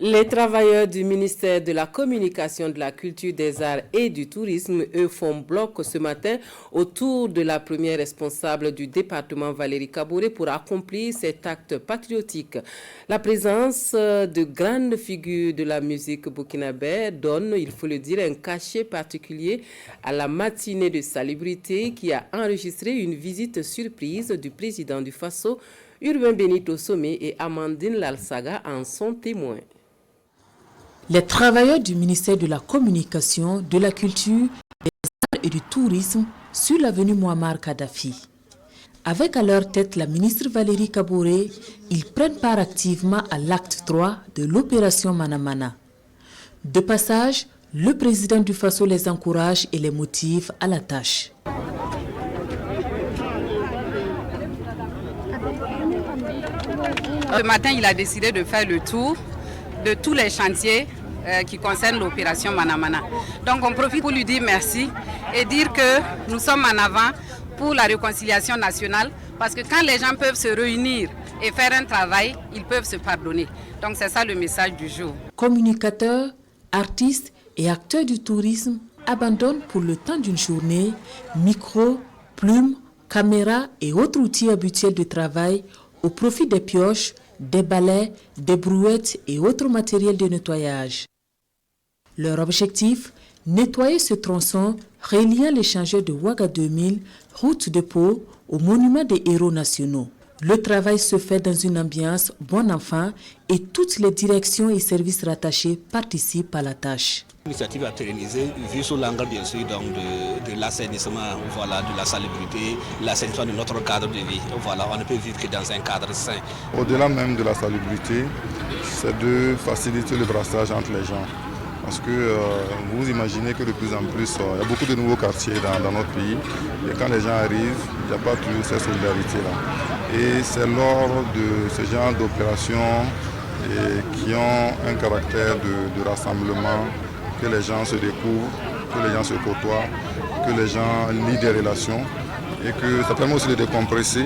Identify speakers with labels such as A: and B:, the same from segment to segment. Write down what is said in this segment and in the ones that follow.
A: Les travailleurs du ministère de la Communication, de la Culture, des Arts et du Tourisme, eux, font bloc ce matin autour de la première responsable du département, Valérie Kaboré, pour accomplir cet acte patriotique. La présence de grandes figures de la musique burkinabé donne, il faut le dire, un cachet particulier à la matinée de salubrité qui a enregistré une visite surprise du président du Faso, Urbain Benito Somé, et Amandine Lalsaga en sont témoins.
B: Les travailleurs du ministère de la Communication, de la Culture, des Arts et du Tourisme sur l'avenue Muammar Kadhafi. Avec à leur tête la ministre Valérie Kaboré, ils prennent part activement à l'acte 3 de l'opération Manamana. De passage, le président du Faso les encourage et les motive à la tâche.
C: Ce matin, il a décidé de faire le tour de tous les chantiers qui concernent l'opération Manamana. Donc on profite pour lui dire merci et dire que nous sommes en avant pour la réconciliation nationale, parce que quand les gens peuvent se réunir et faire un travail, ils peuvent se pardonner. Donc c'est ça le message du jour.
B: Communicateurs, artistes et acteurs du tourisme abandonnent pour le temps d'une journée micro, plumes, caméras et autres outils habituels de travail au profit des pioches, des balais, des brouettes et autres matériels de nettoyage. Leur objectif, nettoyer ce tronçon reliant l'échangeur de Ouaga 2000, route de Pau, au monument des héros nationaux. Le travail se fait dans une ambiance bon enfant et toutes les directions et services rattachés participent à la tâche.
D: L'initiative a été réalisée vue sous l'angle bien sûr donc de l'assainissement, voilà, de la salubrité, l'assainissement de notre cadre de vie. Voilà, on ne peut vivre que dans un cadre sain.
E: Au-delà même de la salubrité, c'est de faciliter le brassage entre les gens. Parce que vous imaginez que de plus en plus, il y a beaucoup de nouveaux quartiers dans notre pays. Et quand les gens arrivent, il n'y a pas toujours cette solidarité-là. Et c'est lors de ce genre d'opérations qui ont un caractère de rassemblement, que les gens se découvrent, que les gens se côtoient, que les gens lient des relations et que ça permet aussi de décompresser.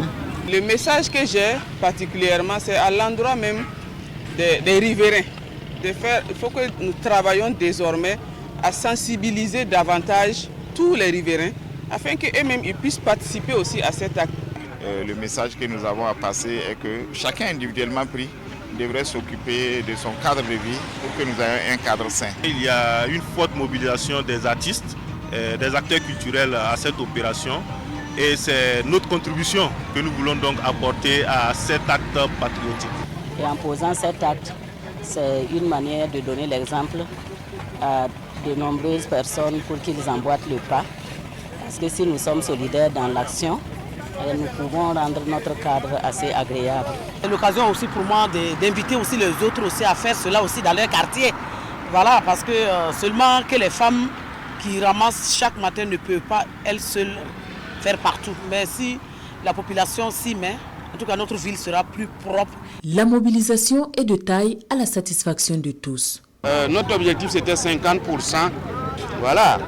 F: Le message que j'ai particulièrement, c'est à l'endroit même des riverains. Il faut que nous travaillions désormais à sensibiliser davantage tous les riverains afin qu'eux-mêmes puissent participer aussi à cet acte.
G: Le message que nous avons à passer est que chacun individuellement pris devrait s'occuper de son cadre de vie pour que nous ayons un cadre sain.
H: Il y a une forte mobilisation des artistes, des acteurs culturels à cette opération et c'est notre contribution que nous voulons donc apporter à cet acte patriotique.
I: Et en posant cet acte, c'est une manière de donner l'exemple à de nombreuses personnes pour qu'ils emboîtent le pas. Parce que si nous sommes solidaires dans l'action, nous pouvons rendre notre cadre assez agréable.
J: C'est l'occasion aussi pour moi d'inviter aussi les autres aussi à faire cela aussi dans leur quartier. Voilà, parce que seulement que les femmes qui ramassent chaque matin ne peuvent pas elles seules faire partout. Mais si la population s'y met, en tout cas notre ville sera plus propre.
B: La mobilisation est de taille à la satisfaction de tous.
F: Notre objectif c'était 50%, voilà,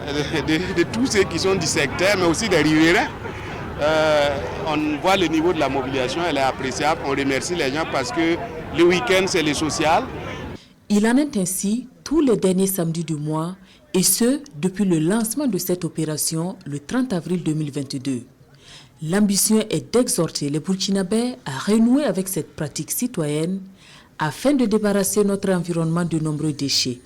F: de tous ceux qui sont du secteur, mais aussi des riverains. On voit le niveau de la mobilisation, elle est appréciable. On remercie les gens parce que le week-end, c'est le social.
B: Il en est ainsi tous les derniers samedis du mois, et ce, depuis le lancement de cette opération le 30 avril 2022. L'ambition est d'exhorter les Burkinabés à renouer avec cette pratique citoyenne afin de débarrasser notre environnement de nombreux déchets.